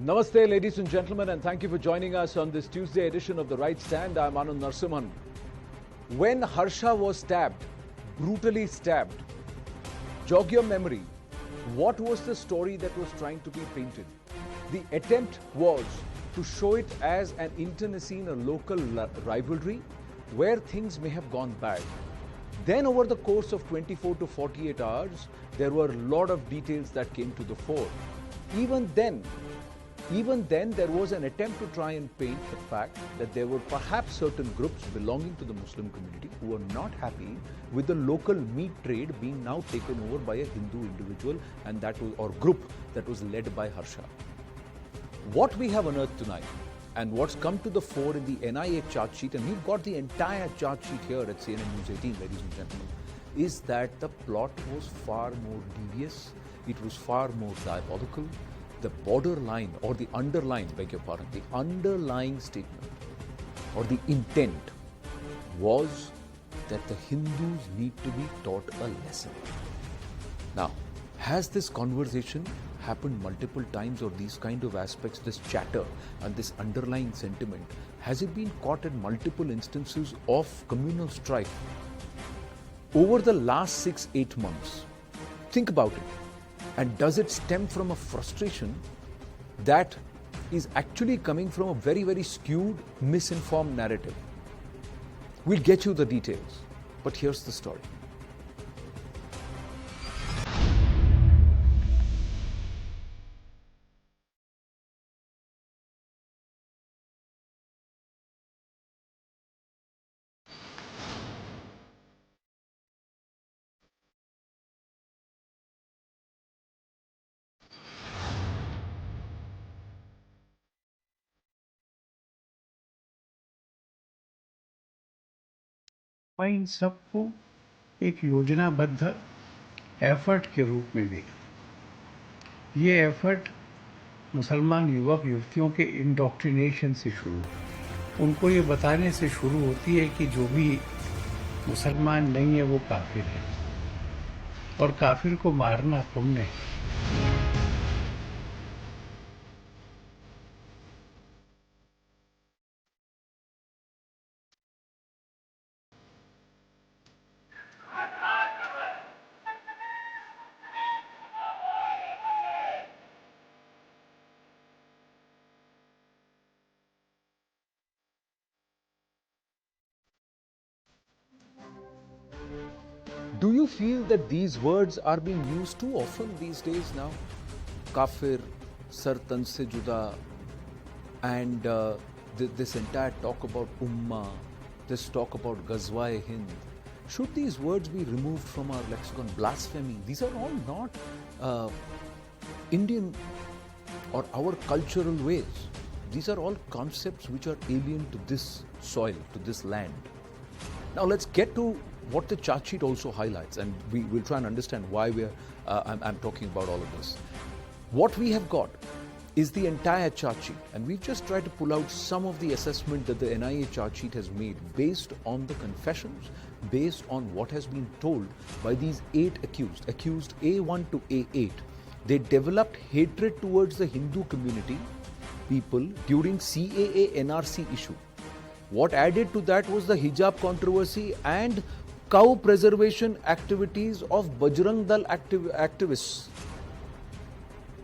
Namaste, ladies and gentlemen, and thank you for joining us on this Tuesday edition of The Right Stand. I'm Anand Narsimhan. When Harsha was stabbed, brutally stabbed, jog your memory. What was the story that was trying to be painted? The attempt was to show it as an internecine, a local rivalry where things may have gone bad. Then over the course of 24 to 48 hours, there were a lot of details that came to the fore. Even then, there was an attempt to try and paint the fact that there were perhaps certain groups belonging to the Muslim community who were not happy with the local meat trade being now taken over by a Hindu individual and that was, or group that was led by Harsha. What we have unearthed tonight and what's come to the fore in the NIA charge sheet, and we've got the entire charge sheet here at CNN News 18, ladies and gentlemen, is that the plot was far more devious, it was far more diabolical. The borderline or the underlying, beg your pardon, the underlying statement or the intent was that the Hindus need to be taught a lesson. Now, has this conversation happened multiple times, or these kind of aspects, this chatter and this underlying sentiment, has it been caught in multiple instances of communal strife over the last 6-8 months? Think about it. And does it stem from a frustration that is actually coming from a very, very skewed, misinformed narrative? We'll get you the details, but here's the story. मैं इन सबको एक योजनाबद्ध effort के रूप में देखा। ये effort मुसलमान युवक युवतियों के इंडोक्ट्रिनेशन से शुरू, उनको ये बताने से शुरू होती है कि जो भी मुसलमान नहीं है वो काफिर है और काफिर को मारना तुमने। Do you feel that these words are being used too often these days now? Kafir, Sartan se juda, and this entire talk about Ummah, this talk about Ghazwa-e-Hind. Should these words be removed from our lexicon? Blasphemy. These are all not Indian or our cultural ways. These are all concepts which are alien to this soil, to this land. Now let's get to what the chart sheet also highlights, and we will try and understand why I'm talking about all of this. What we have got is the entire chart sheet, and we've just tried to pull out some of the assessment that the NIA chart sheet has made based on the confessions, based on what has been told by these 8 accused A1 to A8. They developed hatred towards the Hindu community people during CAA NRC issue. What added to that was the hijab controversy and cow preservation activities of Bajrang Dal activists.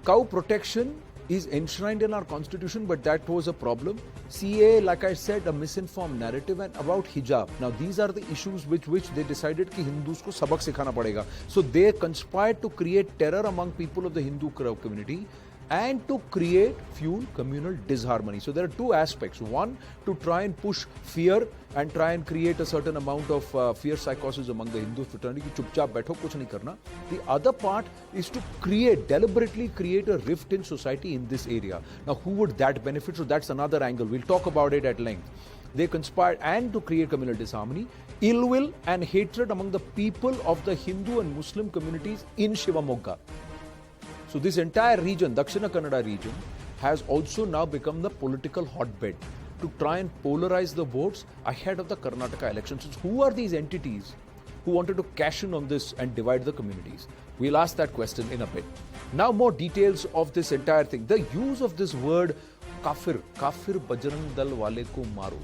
Cow protection is enshrined in our constitution, but that was a problem. CAA, like I said, a misinformed narrative, and about hijab. Now these are the issues which they decided कि Hindus को सबक सिखाना पड़ेगा. So they conspired to create terror among people of the Hindu community and to create fuel communal disharmony. So there are 2 aspects. One, to try and push fear and try and create a certain amount of fear psychosis among the Hindu fraternity कि चुपचाप बैठो कुछ नहीं करना. The other part is to deliberately create a rift in society in this area. Now who would that benefit? So that's another angle. We'll talk about it at length. They conspired and to create communal disharmony, ill will and hatred among the people of the Hindu and Muslim communities in Shivamogga. So this entire region, Dakshina Kannada region, has also now become the political hotbed to try and polarize the votes ahead of the Karnataka elections. So who are these entities who wanted to cash in on this and divide the communities. We'll ask that question in a bit. Now, more details of this entire thing. The use of this word kafir, Bajrang Dal wale ko maro.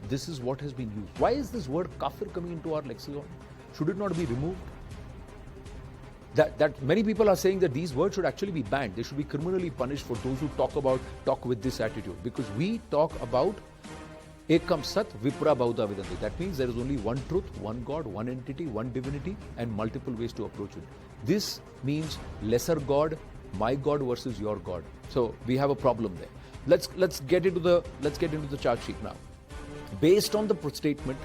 This is what has been used. Why is this word kafir coming into our lexicon? Should it not be removed? That many people are saying that these words should actually be banned. They should be criminally punished for those who talk with this attitude. Because we talk about Ekam Sat Vipra Bauda Vidanti. That means there is only one truth, one God, one entity, one divinity, and multiple ways to approach it. This means lesser God, my God versus your God. So we have a problem there. Let's get into the charge sheet now. Based on the statement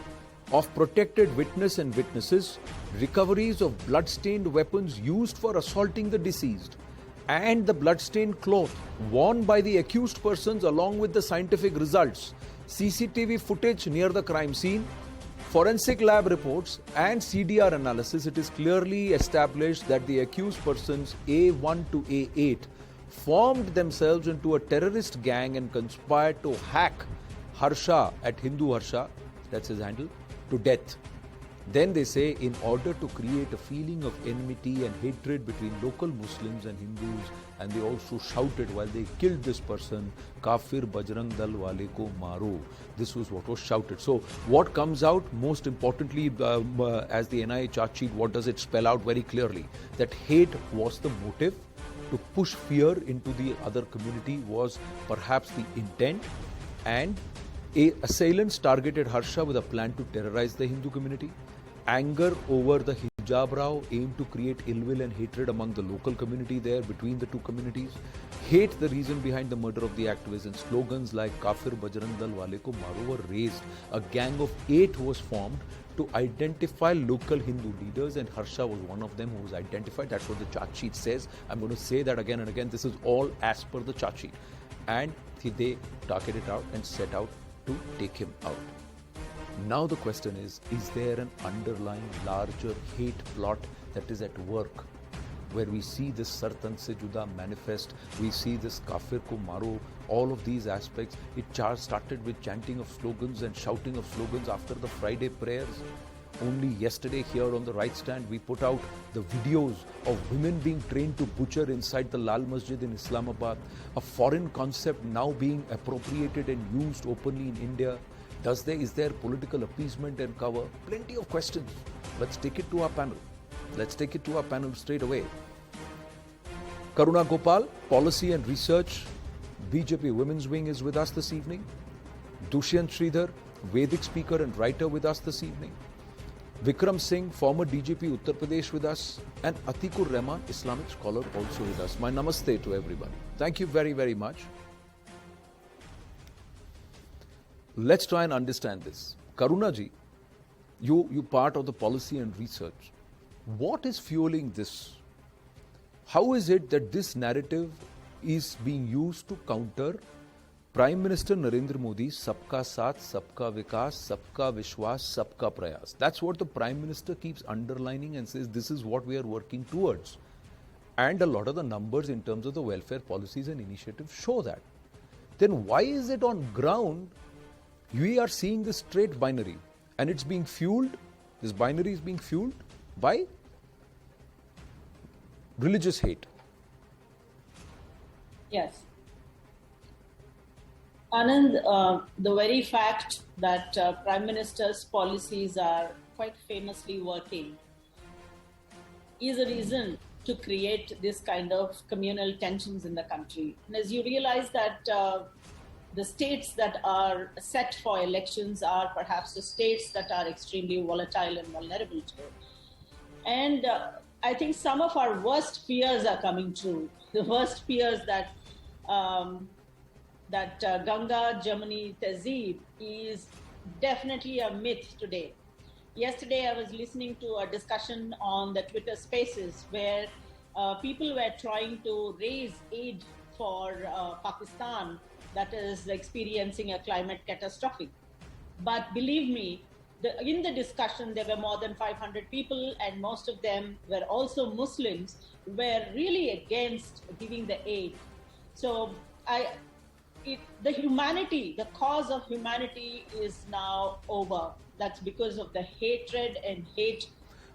of protected witness and witnesses, recoveries of blood-stained weapons used for assaulting the deceased, and the blood-stained cloth worn by the accused persons along with the scientific results, CCTV footage near the crime scene, forensic lab reports and CDR analysis, it is clearly established that the accused persons A1 to A8 formed themselves into a terrorist gang and conspired to hack Harsha at Hindu Harsha, that's his handle, to death. Then they say in order to create a feeling of enmity and hatred between local Muslims and Hindus, and they also shouted while they killed this person, Kafir Bajrang Dal wale ko maro. This was what was shouted. So what comes out most importantly as the NIA charge sheet, what does it spell out very clearly? That hate was the motive, to push fear into the other community was perhaps the intent, and assailants targeted Harsha with a plan to terrorize the Hindu community. Anger over the hijab rao aimed to create ill will and hatred among the local community there between the two communities. Hate the reason behind the murder of the activists, and slogans like Kafir Bajrang Dal wale ko maro were raised. A gang of 8 was formed to identify local Hindu leaders, and Harsha was one of them who was identified. That's what the charge sheet says. I'm going to say that again and again. This is all as per the charge sheet. And they targeted out and set out to take him out. Now the question is there an underlying larger hate plot that is at work, where we see this Sartan Se Juda manifest, we see this Kafir Ko Maro, all of these aspects. It started with chanting of slogans and shouting of slogans after the Friday prayers. Only yesterday here on the right stand, we put out the videos of women being trained to butcher inside the Lal Masjid in Islamabad, a foreign concept now being appropriated and used openly in India. Is there political appeasement and cover? Plenty of questions. Let's take it to our panel. Let's take it to our panel straight away. Karuna Gopal, Policy and Research, BJP Women's Wing is with us this evening. Dushyant Sridhar, Vedic speaker and writer with us this evening. Vikram Singh, former DGP Uttar Pradesh with us, and Atikur Rahman, Islamic scholar also with us. My namaste to everyone. Thank you very, very much. Let's try and understand this. Karuna ji, you part of the policy and research. What is fueling this? How is it that this narrative is being used to counter Prime Minister Narendra Modi's Sabka Saath, Sabka Vikas, Sabka Vishwas, Sabka Prayas? That's what the Prime Minister keeps underlining and says this is what we are working towards. And a lot of the numbers in terms of the welfare policies and initiatives show that. Then why is it on ground we are seeing this straight binary, and it's being fueled, this binary is being fueled by religious hate? Yes. Anand, the very fact that Prime Minister's policies are quite famously working is a reason to create this kind of communal tensions in the country. And as you realize that the states that are set for elections are perhaps the states that are extremely volatile and vulnerable to. And I think some of our worst fears are coming true. The worst fears that Ganga Jamuni Tehzeeb is definitely a myth today. Yesterday I was listening to a discussion on the Twitter Spaces where people were trying to raise aid for Pakistan that is experiencing a climate catastrophe. But believe me, in the discussion, there were more than 500 people, and most of them were also Muslims, were really against giving the aid. So the cause of humanity is now over. That's because of the hatred and hate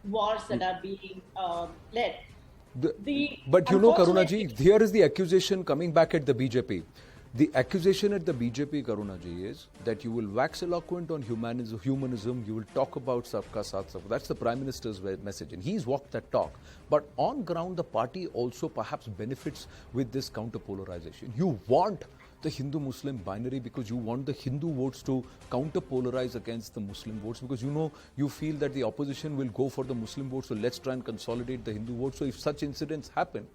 wars that are being led. But you know, Unfortunately, Karunaji, here is the accusation coming back at the BJP. The accusation at the BJP, Karunaji, is that you will wax eloquent on humanism, you will talk about Sabka Saath Sabka. That's the Prime Minister's message, and he's walked that talk. But on ground, the party also perhaps benefits with this counter-polarization. You want the Hindu-Muslim binary because you want the Hindu votes to counter-polarize against the Muslim votes, because you know, you feel that the opposition will go for the Muslim votes, so let's try and consolidate the Hindu votes. So if such incidents happen,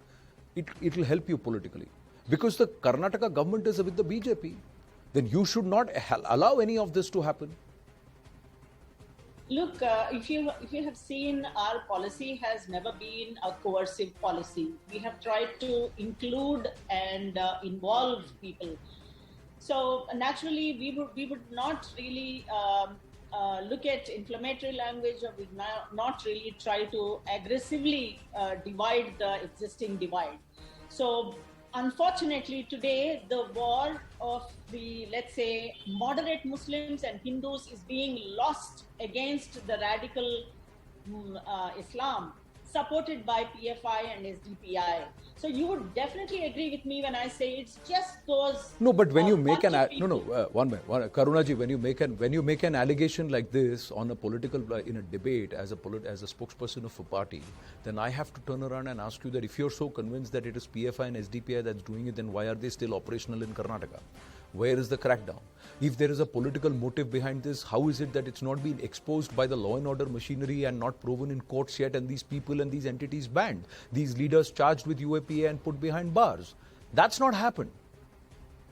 it will help you politically. Because the Karnataka government is with the BJP, then you should not allow any of this to happen. look, if you have seen, our policy has never been a coercive policy. We have tried to include and involve people. So naturally, we would not really look at inflammatory language, or would not really try to aggressively divide the existing divide. So unfortunately, today the war of the, let's say, moderate Muslims and Hindus is being lost against the radical Islam, supported by PFI and SDPI. So you would definitely agree with me when I say it's just those. No, but when you make an one minute, Karunaji, when you make an allegation like this on a political in a debate as a spokesperson of a party, then I have to turn around and ask you that if you're so convinced that it is PFI and SDPI that's doing it, then why are they still operational in Karnataka? Where is the crackdown? If there is a political motive behind this, how is it that it's not been exposed by the law and order machinery and not proven in courts yet, and these people and these entities banned, these leaders charged with UAPA and put behind bars? That's not happened.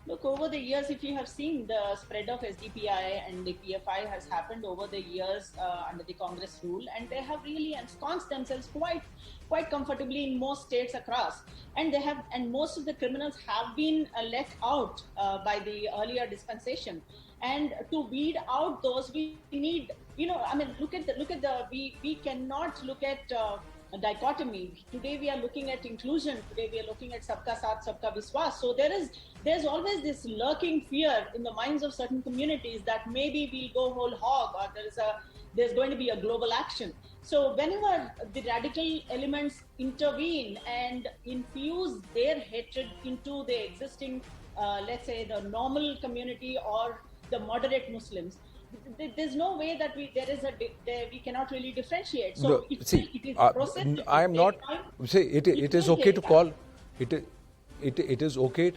Look, over the years, if you have seen, the spread of SDPI and the PFI has happened over the years under the Congress rule, and they have really ensconced themselves quite comfortably in most states across. And most of the criminals have been let out by the earlier dispensation. And to weed out those, we need, we cannot look at a dichotomy. Today we are looking at inclusion. Today we are looking at Sabka Saath, Sabka Viswas. So there's always this lurking fear in the minds of certain communities that maybe we'll go whole hog, or there's going to be a global action. So whenever the radical elements intervene and infuse their hatred into the existing, let's say, the normal community or the moderate Muslims, there's no way that we cannot really differentiate. So No, it see, is a process. I am not. See, it is okay to call it. It is okay.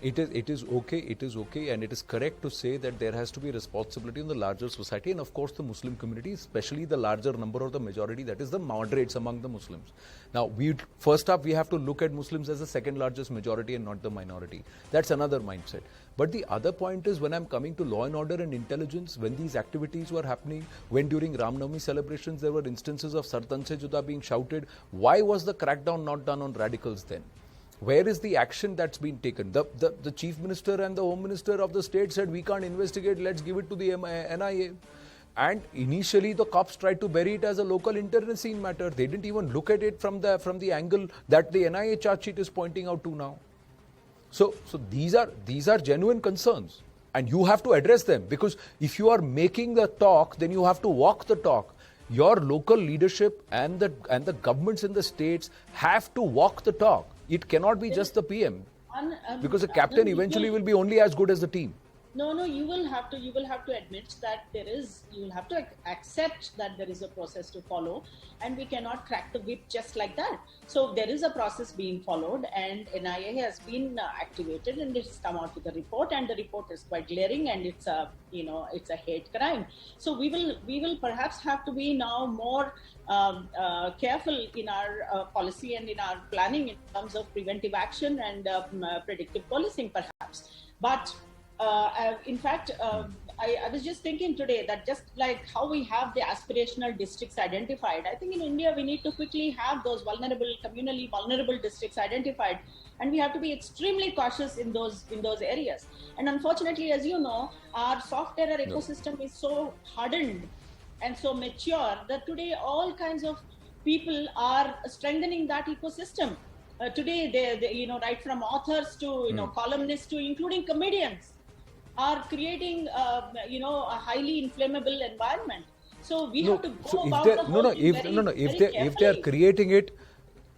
It is okay, and it is correct to say that there has to be responsibility in the larger society, and of course the Muslim community, especially the larger number of the majority, that is the moderates among the Muslims. Now, first up, we have to look at Muslims as the second largest majority and not the minority. That's another mindset. But the other point is, when I'm coming to law and order and intelligence, when these activities were happening, when during Ram Navami celebrations there were instances of Sartan Se Juda being shouted, why was the crackdown not done on radicals then? Where is the action that's been taken? The Chief Minister and the Home Minister of the state said, we can't investigate, let's give it to the NIA. And initially the cops tried to bury it as a local internecine matter. They didn't even look at it from the angle that the NIA charge sheet is pointing out to now. So these are genuine concerns, and you have to address them, because if you are making the talk, then you have to walk the talk. Your local leadership and the governments in the states have to walk the talk. It cannot be just the PM, because the captain eventually will be only as good as the team. No, you will have to admit that you will have to accept that there is a process to follow, and we cannot crack the whip just like that. So there is a process being followed, and NIA has been activated, and it's come out with a report, and the report is quite glaring, and it's a hate crime. So we will perhaps have to be now more careful in our policy and in our planning in terms of preventive action and predictive policing, perhaps. But in fact, I was just thinking today that just like how we have the aspirational districts identified, I think in India we need to quickly have those communally vulnerable districts identified, and we have to be extremely cautious in those areas. And unfortunately, as you know, our soft terror ecosystem is so hardened and so mature that today all kinds of people are strengthening that ecosystem. Today, they right from authors to columnists to including comedians are creating a highly inflammable environment. So we No, have to go so if about they the no whole no thing if very, no no very if they are carefully. creating it,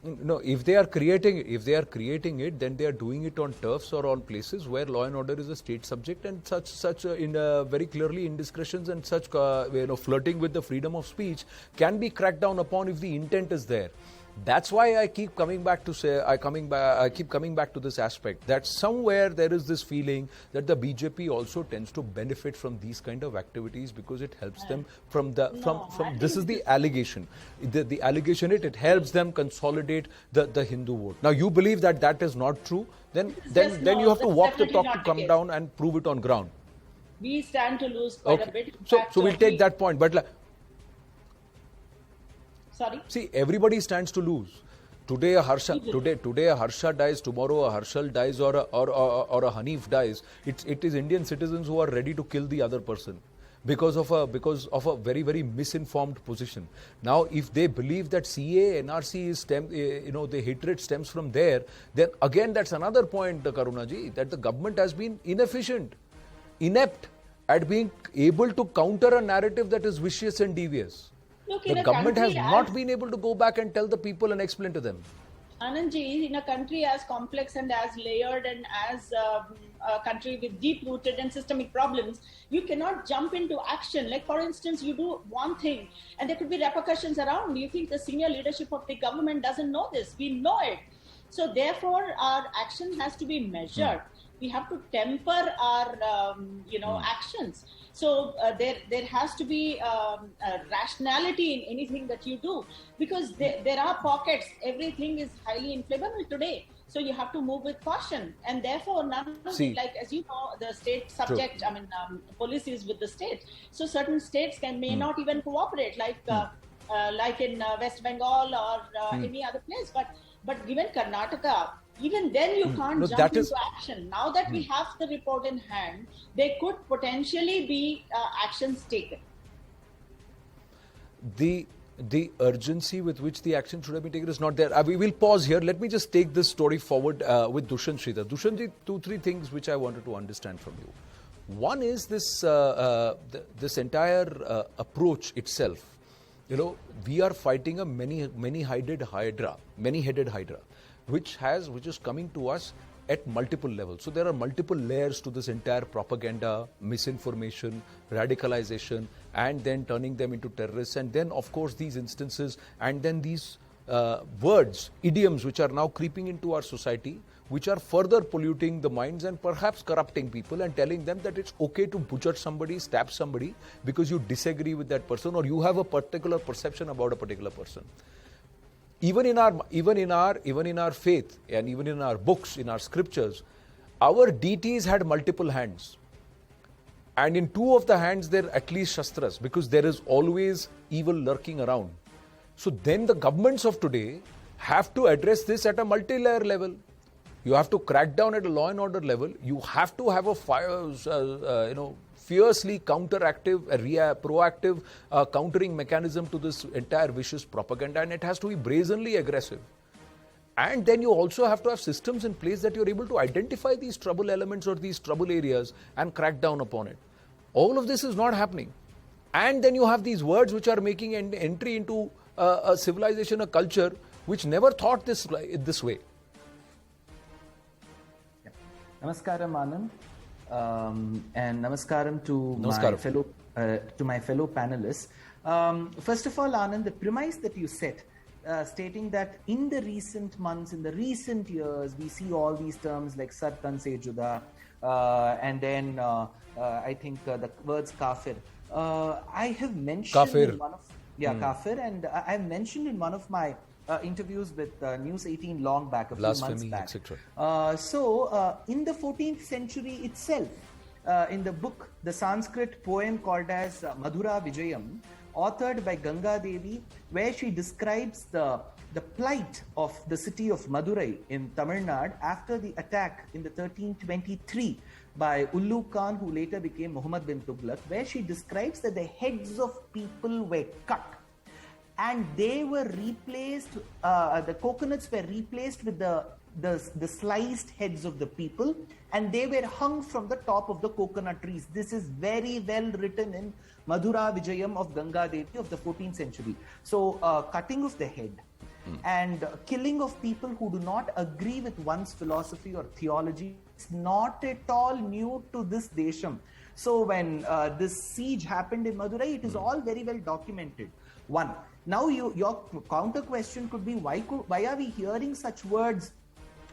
no, if they are creating it, then they are doing it on turfs or on places where law and order is a state subject, and such in very clearly indiscretions and such flirting with the freedom of speech can be cracked down upon if the intent is there. That's why I keep coming back to say I keep coming back to this aspect that somewhere there is this feeling that the BJP also tends to benefit from these kind of activities because it helps them from I this is think the allegation. The allegation it helps them consolidate the Hindu vote. Now you believe that that is not true, then you have to that's walk the definitely talk to not the come case. down and prove it on ground. We stand to lose quite a Okay, bit. In so fact, we'll take that point, but. Sorry. See, everybody stands to lose. Today a Harsha dies, tomorrow a Harshal dies, or a Hanif dies. It is Indian citizens who are ready to kill the other person because of a very very misinformed position. Now, if they believe that CA NRC is the hatred stems from there, then again that's another point, Karunaji, that the government has been inefficient, inept at being able to counter a narrative that is vicious and devious. Look, The in a government has country not as been able to go back and tell the people and explain to them. Anandji, in a country as complex and as layered and as a country with deep-rooted and systemic problems, you cannot jump into action. Like, for instance, you do one thing and there could be repercussions around. You think the senior leadership of the government doesn't know this? We know it. So therefore, our action has to be measured. We have to temper our, actions. So there has to be rationality in anything that you do, because there are pockets. Everything is highly inflammable today. So you have to move with caution, and therefore none of See, like, as you know, the state subject. I mean, policy is with the state. So certain states may not even cooperate, like in West Bengal or any other place. But given Karnataka, even then you can't No, jump that into is action. Now that we have the report in hand, there could potentially be actions taken. the urgency with which the action should have been taken is not there. We will pause here. Let me just take this story forward with Dushyant Sridhar. Dushyant, 2-3 things which I wanted to understand from you. One is this entire approach itself. You know, we are fighting a many-headed hydra, which is coming to us at multiple levels. So there are multiple layers to this entire propaganda, misinformation, radicalization, and then turning them into terrorists. And then, of course, these instances, and then these words, idioms, which are now creeping into our society, which are further polluting the minds and perhaps corrupting people and telling them that it's okay to butcher somebody, stab somebody because you disagree with that person or you have a particular perception about a particular person. Even in our faith and even in our books, in our scriptures, our deities had multiple hands. And in 2 of the hands, there are at least shastras, because there is always evil lurking around. So then the governments of today have to address this at a multi-layer level. You have to crack down at a law and order level. You have to have a fiercely counteractive, proactive countering mechanism to this entire vicious propaganda, and it has to be brazenly aggressive. And then you also have to have systems in place that you're able to identify these trouble elements or these trouble areas and crack down upon it. All of this is not happening. And then you have these words which are making an entry into a civilization, a culture which never thought this way. Namaskaram, Anand, and namaskaram to my fellow panelists. First of all, Anand, the premise that you set, stating that in the recent months, in the recent years, we see all these terms like Sat Tan Se Juda, and then I think the words kafir. I have mentioned Kafir. in one of kafir, and I have mentioned in one of my interviews with News 18 long back, a few months back. Etc. In the 14th century itself, in the book, the Sanskrit poem called as Madhura Vijayam, authored by Ganga Devi, where she describes the plight of the city of Madurai in Tamil Nadu after the attack in the 1323 by Ulugh Khan, who later became Muhammad bin Tughlaq, where she describes that the heads of people were cut and they were replaced, the coconuts were replaced with the the sliced heads of the people, and they were hung from the top of the coconut trees. This is very well written in Madhura Vijayam of Ganga Devi of the 14th century. So cutting of the head and killing of people who do not agree with one's philosophy or theology is not at all new to this desham. So when this siege happened in Madurai, it is all very well documented. One. Now your counter question could be, why are we hearing such words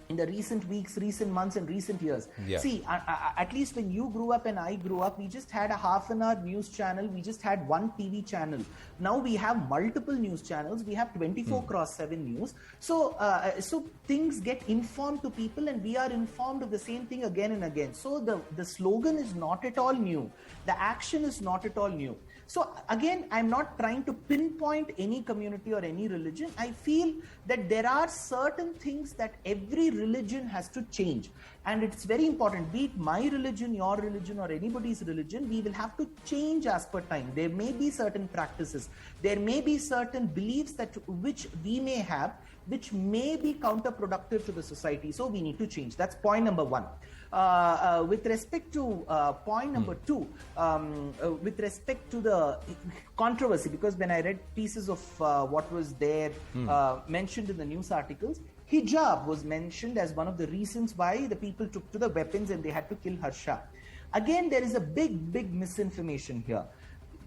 in the recent weeks, recent months, and recent years? Yeah. See, at least when you grew up and I grew up, we just had a half-an-hour news channel. We just had one TV channel. Now we have multiple news channels. We have 24/7 news. So, so things get informed to people, and we are informed of the same thing again and again. So the slogan is not at all new. The action is not at all new. So again, I'm not trying to pinpoint any community or any religion. I feel that there are certain things that every religion has to change. And it's very important, be it my religion, your religion, or anybody's religion, we will have to change as per time. There may be certain practices, there may be certain beliefs that which we may have, which may be counterproductive to the society. So we need to change. That's point number one. With respect to point number two, with respect to the controversy, because when I read pieces of what was there mentioned in the news articles, hijab was mentioned as one of the reasons why the people took to the weapons and they had to kill Harsha. Again, there is a big misinformation here.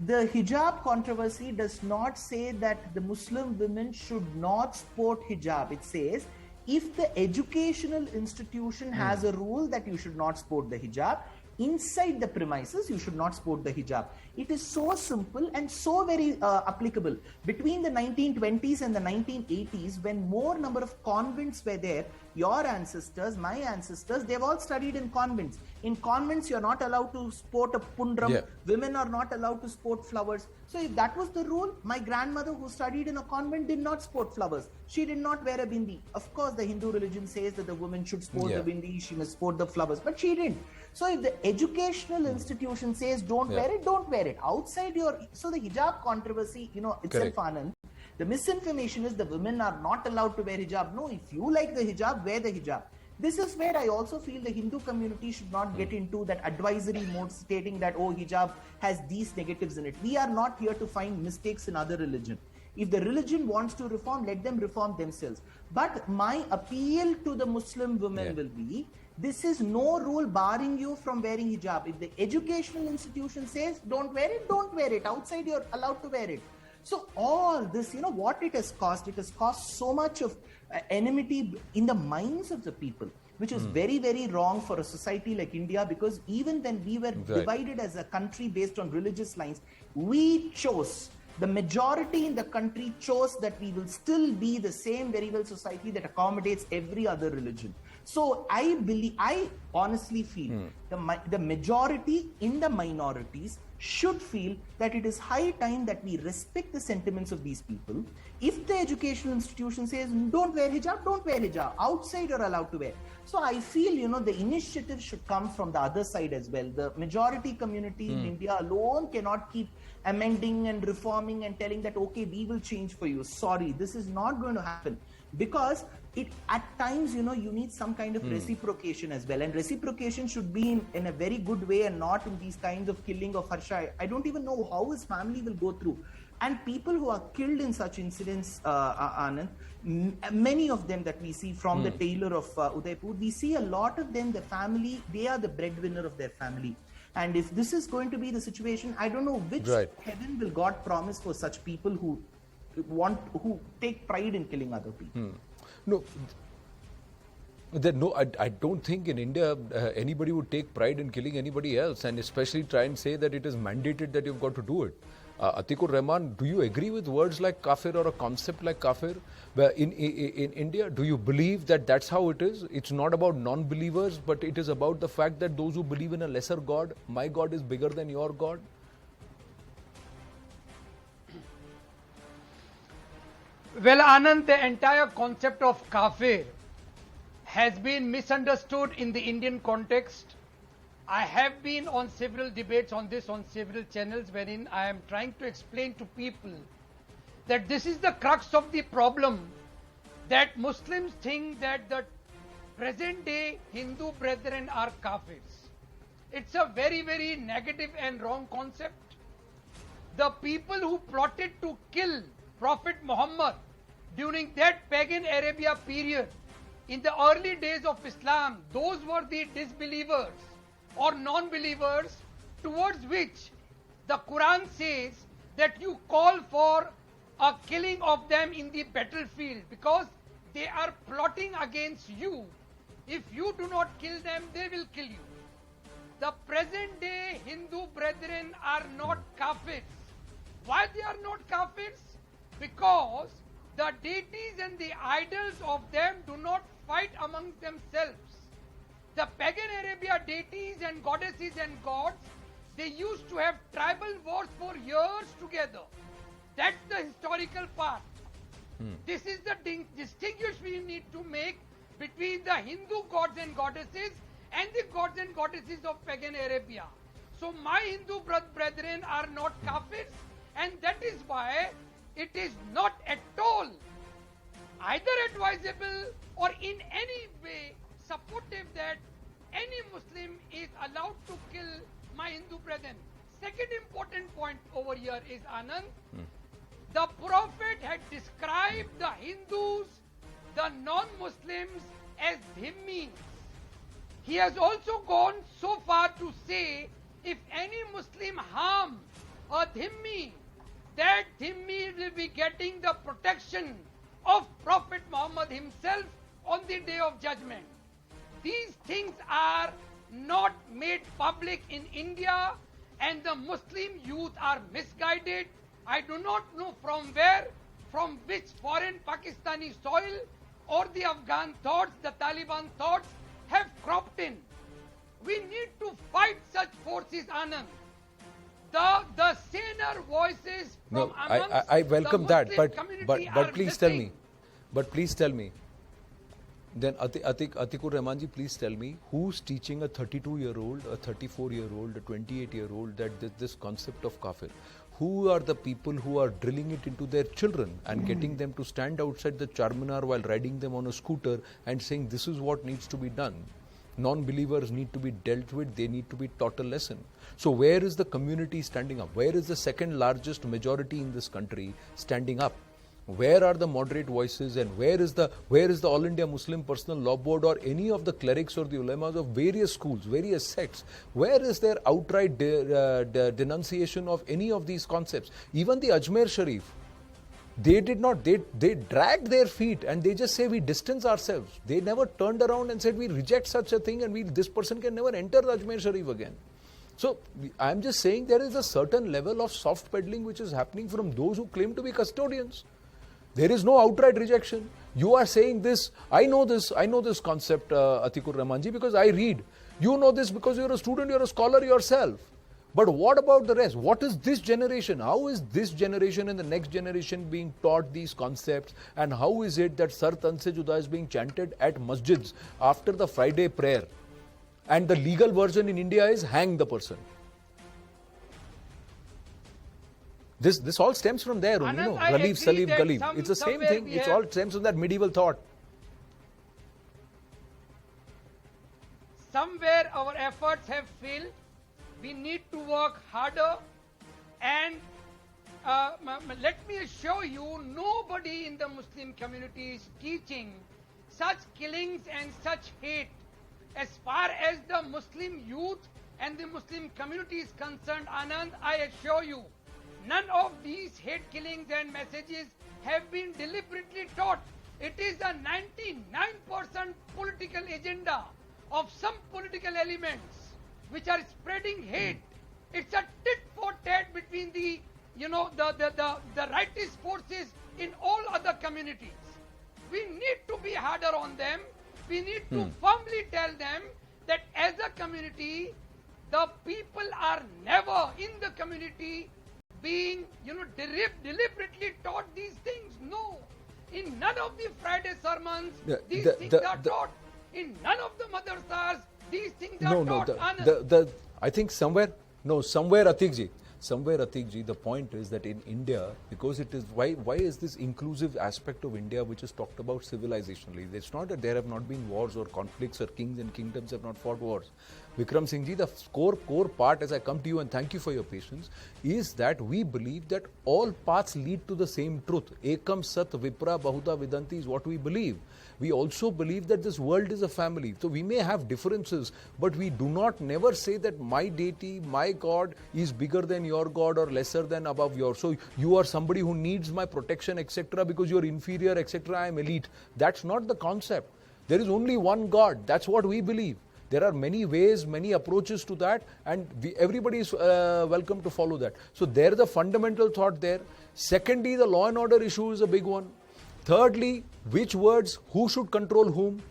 The hijab controversy does not say that the Muslim women should not sport hijab. It says, if the educational institution has a rule that you should not sport the hijab, inside the premises you should not sport the hijab. It is so simple and so very applicable. Between the 1920s and the 1980s, when more number of convents were there, your ancestors, my ancestors, they've all studied in convents. In convents, you're not allowed to sport a pundram. Yeah. Women are not allowed to sport flowers. So if that was the rule, my grandmother who studied in a convent did not sport flowers. She did not wear a bindi. Of course, the Hindu religion says that the woman should sport the bindi, she must sport the flowers, but she didn't. So if the educational institution says don't wear it, don't wear it. Outside your, so the hijab controversy, itself, Anand, the misinformation is the women are not allowed to wear hijab. No, if you like the hijab, wear the hijab. This is where I also feel the Hindu community should not get into that advisory mode stating that, oh, hijab has these negatives in it. We are not here to find mistakes in other religion. If the religion wants to reform, let them reform themselves. But my appeal to the Muslim women will be, this is no rule barring you from wearing hijab. If the educational institution says don't wear it, don't wear it. Outside you're allowed to wear it. So all this, what it has caused so much of enmity in the minds of the people, which is very, very wrong for a society like India, because even when we were divided as a country based on religious lines, we chose, the majority in the country chose that we will still be the same very well society that accommodates every other religion. So I honestly feel the majority in the minorities should feel that it is high time that we respect the sentiments of these people. If the educational institution says don't wear hijab, don't wear hijab. Outside you're allowed to wear. So I feel, the initiative should come from the other side as well. The majority community in India alone cannot keep amending and reforming and telling that, okay, we will change for you. Sorry, this is not going to happen. Because it at times, you need some kind of reciprocation as well. And reciprocation should be in a very good way and not in these kinds of killing of Harsha. I don't even know how his family will go through. And people who are killed in such incidents, Anand, many of them that we see from the tailor of Udaipur, we see a lot of them, the family, they are the breadwinner of their family. And if this is going to be the situation, I don't know which heaven will God promise for such people who take pride in killing other people. No, I don't think in India anybody would take pride in killing anybody else, and especially try and say that it is mandated that you've got to do it. Atikur Rahman, do you agree with words like kafir or a concept like kafir? In India, do you believe that that's how it is? It's not about non-believers, but it is about the fact that those who believe in a lesser God, my God is bigger than your God? Well, Anand, the entire concept of kafir has been misunderstood in the Indian context. I have been on several debates on this on several channels wherein I am trying to explain to people that this is the crux of the problem, that Muslims think that the present day Hindu brethren are kafirs. It's a very, very negative and wrong concept. The people who plotted to kill Prophet Muhammad during that pagan Arabia period, in the early days of Islam, those were the disbelievers or non-believers towards which the Quran says that you call for a killing of them in the battlefield because they are plotting against you. If you do not kill them, they will kill you. The present day Hindu brethren are not kafirs. Why they are not kafirs? Because the deities and the idols of them do not fight amongst themselves. The pagan Arabia deities and goddesses and gods, they used to have tribal wars for years together. That's the historical part. This is the distinguish we need to make between the Hindu gods and goddesses and the gods and goddesses of pagan Arabia. So my Hindu brethren are not kafirs, and that is why it is not at all either advisable or in any way supportive that any Muslim is allowed to kill my Hindu brethren. Second important point over here is, Anand, the Prophet had described the Hindus, the non-Muslims, as dhimmis. He has also gone so far to say, if any Muslim harm a dhimmi, that dhimmi will be getting the protection of Prophet Muhammad himself on the day of judgment. These things are not made public in India, and the Muslim youth are misguided. I do not know from where, from which foreign Pakistani soil or the Afghan thoughts, the Taliban thoughts have cropped in. We need to fight such forces, Anand. The saner voices from amongst I welcome the that, Muslim community are but please tell missing. me, but please tell me. Then Atikur Rahmanji, please tell me, who's teaching a 32-year-old, a 34-year-old, a 28-year-old that this concept of kafir? Who are the people who are drilling it into their children and getting them to stand outside the Charminar while riding them on a scooter and saying this is what needs to be done? Non-believers need to be dealt with, they need to be taught a lesson. So where is the community standing up? Where is the second largest majority in this country standing up? Where are the moderate voices, and where is the All India Muslim Personal Law Board or any of the clerics or the ulamas of various schools, various sects? Where is their outright denunciation of any of these concepts? Even the Ajmer Sharif, they did not, they dragged their feet and they just say we distance ourselves. They never turned around and said we reject such a thing and this person can never enter the Ajmer Sharif again. So I'm just saying there is a certain level of soft peddling which is happening from those who claim to be custodians. There is no outright rejection. You are saying this, I know this concept, Atikur Rahmanji, because I read. You know this because you're a student, you're a scholar yourself. But what about the rest? What is this generation? How is this generation and the next generation being taught these concepts? And how is it that Sar Tan Se Juda is being chanted at masjids after the Friday prayer? And the legal version in India is hang the person. This all stems from there, Anand, you know, I Ghalib, agree Salim, that Ghalib. It's the same somewhere thing. we It's have- all stems from that medieval thought. Somewhere our efforts have failed. We need to work harder, and let me assure you, nobody in the Muslim community is teaching such killings and such hate. As far as the Muslim youth and the Muslim community is concerned, Anand, I assure you, none of these hate killings and messages have been deliberately taught. It is a 99% political agenda of some political elements which are spreading hate. It's a tit for tat between the rightist forces in all other communities. We need to be harder on them. We need to firmly tell them that as a community, the people are never in the community being, deliberately taught these things. No. In none of the Friday sermons, these things are taught. In none of the madrasas, these things are taught. I think somewhere, Atikji, somewhere, Atik ji, the point is that in India, because it is, why is this inclusive aspect of India which is talked about civilizationally? It's not that there have not been wars or conflicts or kings and kingdoms have not fought wars. Vikram Singh ji, the core part, as I come to you and thank you for your patience, is that we believe that all paths lead to the same truth. Ekam Sat Vipra Bahuda Vidanti is what we believe. We also believe that this world is a family. So we may have differences, but we do not never say that my deity, my God is bigger than your God or lesser than above yours. So you are somebody who needs my protection, etc. because you are inferior, etc. I am elite. That's not the concept. There is only one God. That's what we believe. There are many ways, many approaches to that, and everybody is welcome to follow that. So there is a fundamental thought there. Secondly, the law and order issue is a big one. Thirdly, which words, who should control whom?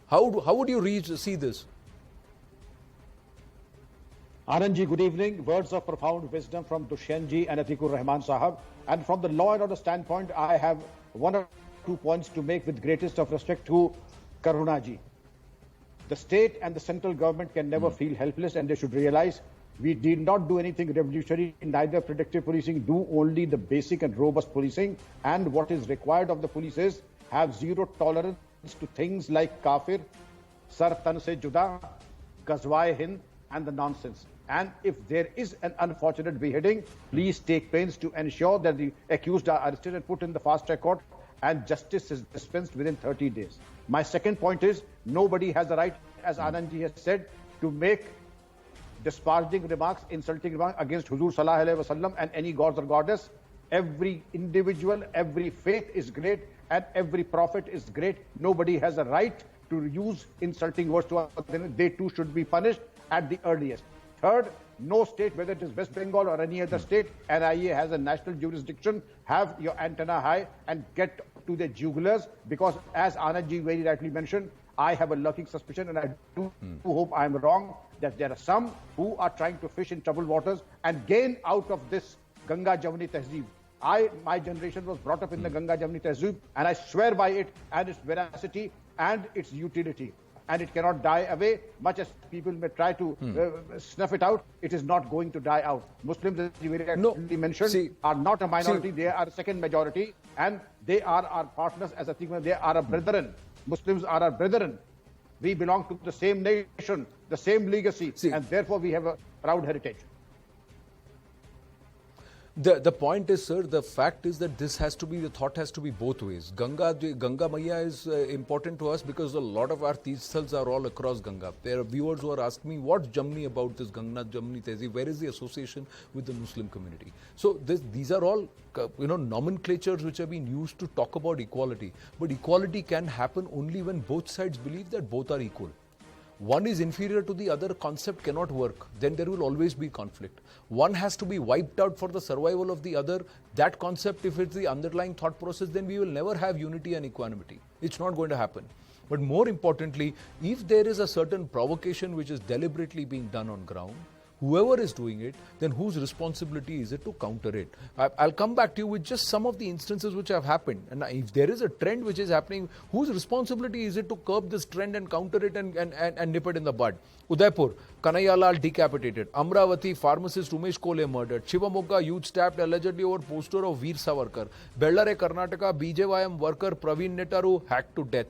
How would you see this? Anandji, good evening. Words of profound wisdom from Dushyantji and Atikur Rahman Sahab. And from the law and order standpoint, I have 1 or 2 points to make with greatest of respect to Karunaji. The state and the central government can never feel helpless, and they should realize we did not do anything revolutionary, neither predictive policing, do only the basic and robust policing. And what is required of the police is have zero tolerance to things like kafir, sar tan se juda, gazwaye hind, and the nonsense. And if there is an unfortunate beheading, please take pains to ensure that the accused are arrested and put in the fast track court, and justice is dispensed within 30 days. My second point is, nobody has the right, as Anandji has said, to make disparaging remarks, insulting remarks against Huzur Sallallahu Alaihi Wasallam and any gods or goddess. Every individual, every faith is great, and every prophet is great. Nobody has a right to use insulting words to others. They too should be punished at the earliest. Third, no state, whether it is West Bengal or any other state, NIA has a national jurisdiction. Have your antenna high and get to the jugulars, because as Anandji very rightly mentioned, I have a lurking suspicion, and I do hope I am wrong, that there are some who are trying to fish in troubled waters and gain out of this Ganga Jamuni Tehzeeb. My generation was brought up in the Ganga Jamuni Tehzeeb, and I swear by it and its veracity and its utility. And it cannot die away, much as people may try to snuff it out. It is not going to die out. Muslims, as you very rightly mentioned, are not a minority. They are a second majority, and they are our partners as a thing. They are our brethren. Muslims are our brethren. We belong to the same nation, the same legacy, and therefore we have a proud heritage. The point is, sir, the fact is that this has to be, the thought has to be both ways. Ganga Maiya is important to us because a lot of our teesthals are all across Ganga. There are viewers who are asking me, what's Jamni about this Ganga Jamni Tehzeeb? Where is the association with the Muslim community? So these are all nomenclatures which have been used to talk about equality. But equality can happen only when both sides believe that both are equal. One is inferior to the other, concept cannot work. Then there will always be conflict. One has to be wiped out for the survival of the other. That concept, if it's the underlying thought process, then we will never have unity and equanimity. It's not going to happen. But more importantly, if there is a certain provocation which is deliberately being done on ground, whoever is doing it, then whose responsibility is it to counter it? I'll come back to you with just some of the instances which have happened. And if there is a trend which is happening, whose responsibility is it to curb this trend and counter it and nip it in the bud? Udaipur, Kanayalal decapitated. Amravati, pharmacist Umesh Kole murdered. Shivamogga, youth stabbed allegedly over poster of Veer Savarkar. Bellare, Karnataka, BJYM worker Praveen Netaru hacked to death.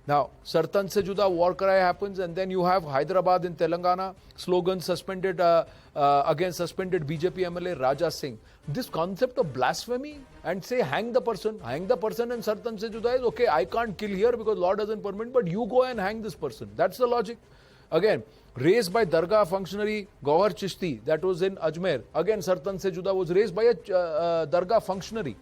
Now, Sartan se juda war cry happens, and then you have Hyderabad in Telangana, slogan suspended, against suspended BJP MLA Raja Singh. This concept of blasphemy and say hang the person and Sartan se juda is okay, I can't kill here because law doesn't permit, but you go and hang this person. That's the logic. Again, raised by Dargah functionary Gauhar Chishti, that was in Ajmer. Again, Sartan se juda was raised by a Dargah functionary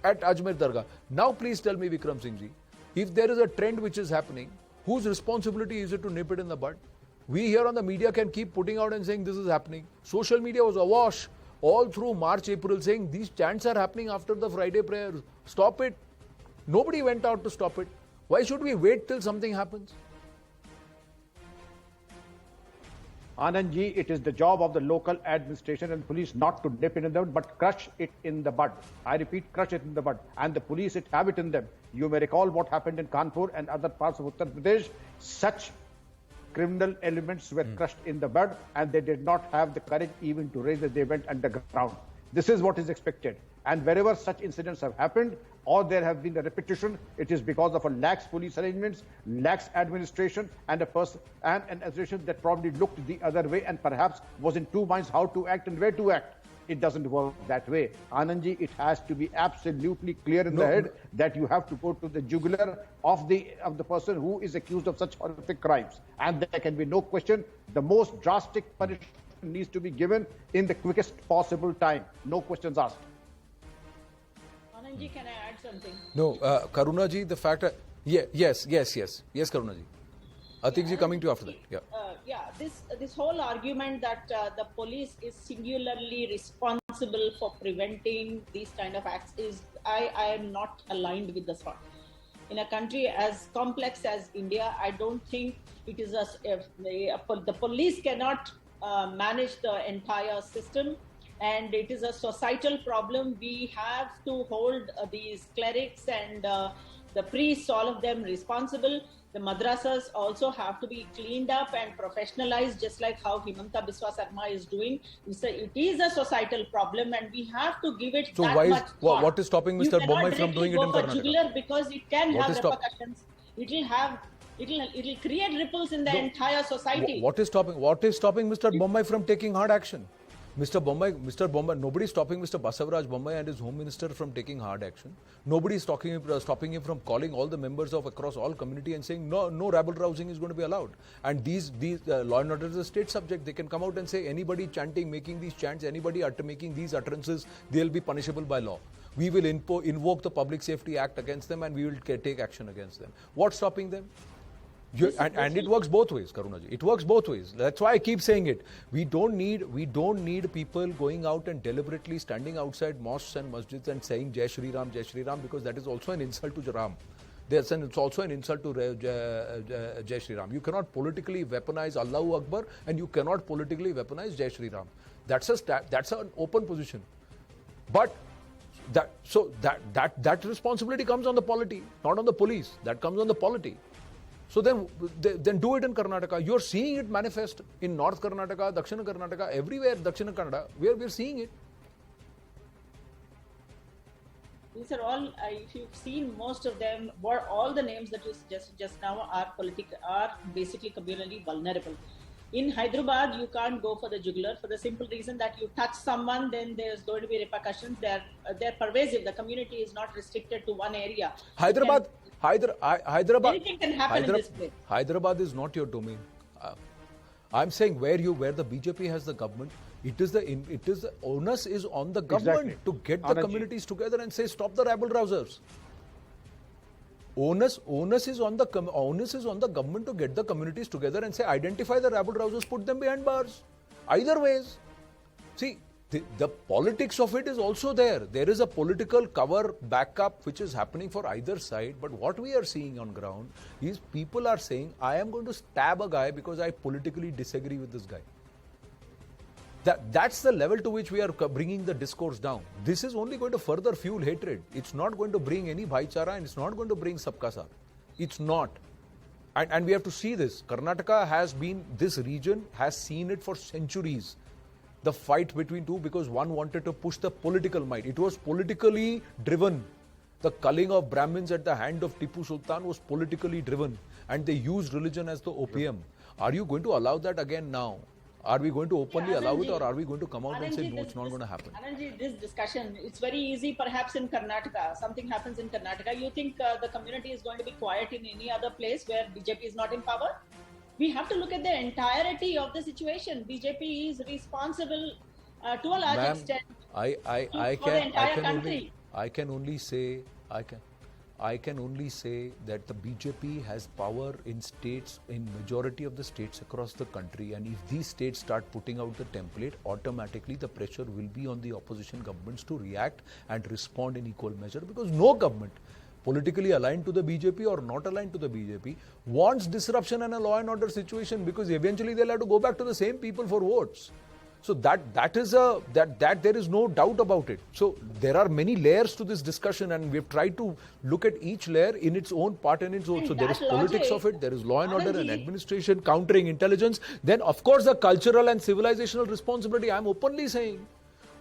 at Ajmer Dargah. Now please tell me, Vikram Singh ji, if there is a trend which is happening, whose responsibility is it to nip it in the bud? We here on the media can keep putting out and saying this is happening. Social media was awash all through March, April saying these chants are happening after the Friday prayers. Stop it. Nobody went out to stop it. Why should we wait till something happens? Anandji, it is the job of the local administration and police not to nip it in the bud, but crush it in the bud. I repeat, crush it in the bud. And the police, have it in them. You may recall what happened in Kanpur and other parts of Uttar Pradesh. Such criminal elements were crushed in the bud, and they did not have the courage even to raise as they went underground. This is what is expected. And wherever such incidents have happened, or there have been a repetition, it is because of a lax police arrangements, lax administration, and an administration that probably looked the other way and perhaps was in two minds how to act and where to act. It doesn't work that way. Anandji, it has to be absolutely clear in the head that you have to go to the jugular of the person who is accused of such horrific crimes. And there can be no question, the most drastic punishment needs to be given in the quickest possible time. No questions asked. Anandji, can I add something? No, Karunaji, the fact that, yes, Karunaji. Atikji, coming to you after that. Yeah. This whole argument that the police is singularly responsible for preventing these kind of acts is, I am not aligned with the thought. In a country as complex as India, I don't think it is the police cannot manage the entire system, and it is a societal problem. We have to hold these clerics and the priests, all of them responsible. The madrasas also have to be cleaned up and professionalized, just like how Himanta Biswa Sarma is doing. It is a societal problem, and we have to give it that much thought. What is stopping Mr. Bommai from doing it in Karnataka? Because it can have repercussions. It will create ripples in the entire society. What is stopping Mr. Bommai from taking hard action? Mr. Bommai, nobody is stopping Mr. Basavaraj Bommai and his Home Minister from taking hard action. Nobody is stopping him from calling all the members of across all community and saying no rabble rousing is going to be allowed. And these law and order is a state subject. They can come out and say anybody chanting, making these chants, anybody making these utterances, they'll be punishable by law. We will invoke the Public Safety Act against them, and we will take action against them. What's stopping them? And it works both ways, Karunaji. It works both ways. That's why I keep saying it. We don't need people going out and deliberately standing outside mosques and masjids and saying Jai Shri Ram, because that is also an insult to Ram. It's also an insult to Jai Shri Ram. You cannot politically weaponize Allahu Akbar, and you cannot politically weaponize Jai Shri Ram. That's an open position. But that responsibility comes on the polity, not on the police. That comes on the polity. So then do it in Karnataka. You're seeing it manifest in North Karnataka, Dakshina Karnataka, everywhere, Dakshina Kannada, we're seeing it. These are all, if you've seen most of them, all the names that you suggested just now are basically communally vulnerable. In Hyderabad, you can't go for the jugular for the simple reason that you touch someone, then there's going to be repercussions. They're pervasive. The community is not restricted to one area. Hyderabad. Anything can happen in this place. Hyderabad is not your domain. I'm saying where the BJP has the government, it is the onus is on the government to get the communities together and say stop the rabble rousers. Onus is on the government to get the communities together and say identify the rabble rousers, put them behind bars. Either ways, see. The politics of it is also there. There is a political cover backup which is happening for either side. But what we are seeing on ground is people are saying, I am going to stab a guy because I politically disagree with this guy. That's the level to which we are bringing the discourse down. This is only going to further fuel hatred. It's not going to bring any bhaichara, and it's not going to bring sabka saath. It's not. And we have to see this. This region has seen it for centuries. The fight between two, because one wanted to push the political might. It was politically driven. The culling of Brahmins at the hand of Tipu Sultan was politically driven, and they used religion as the opium. Are you going to allow that again now? Are we going to openly allow it, or are we going to come out and say no, it's not going to happen? Anandji, this discussion, it's very easy perhaps in Karnataka. Something happens in Karnataka. You think the community is going to be quiet in any other place where BJP is not in power? We have to look at the entirety of the situation. BJP is responsible to a large extent for the entire country. I can only say that the BJP has power in states, in majority of the states across the country, and if these states start putting out the template, automatically the pressure will be on the opposition governments to react and respond in equal measure, because no government, politically aligned to the BJP or not aligned to the BJP, wants disruption and a law and order situation, because eventually they'll have to go back to the same people for votes. So that there is no doubt about it. So there are many layers to this discussion, and we've tried to look at each layer in its own part and its own. So there is politics of it, there is law and order and administration, countering intelligence. Then of course the cultural and civilizational responsibility. I'm openly saying,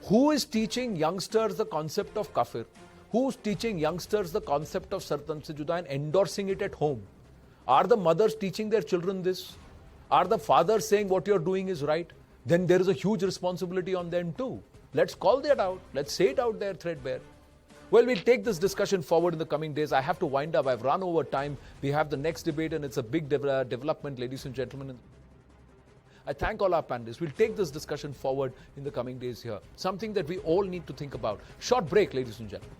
who is teaching youngsters the concept of kafir? Who's teaching youngsters the concept of sartan se juda and endorsing it at home? Are the mothers teaching their children this? Are the fathers saying what you're doing is right? Then there is a huge responsibility on them too. Let's call that out. Let's say it out there threadbare. Well, we'll take this discussion forward in the coming days. I have to wind up. I've run over time. We have the next debate, and it's a big development, ladies and gentlemen. I thank all our panelists. We'll take this discussion forward in the coming days here. Something that we all need to think about. Short break, ladies and gentlemen.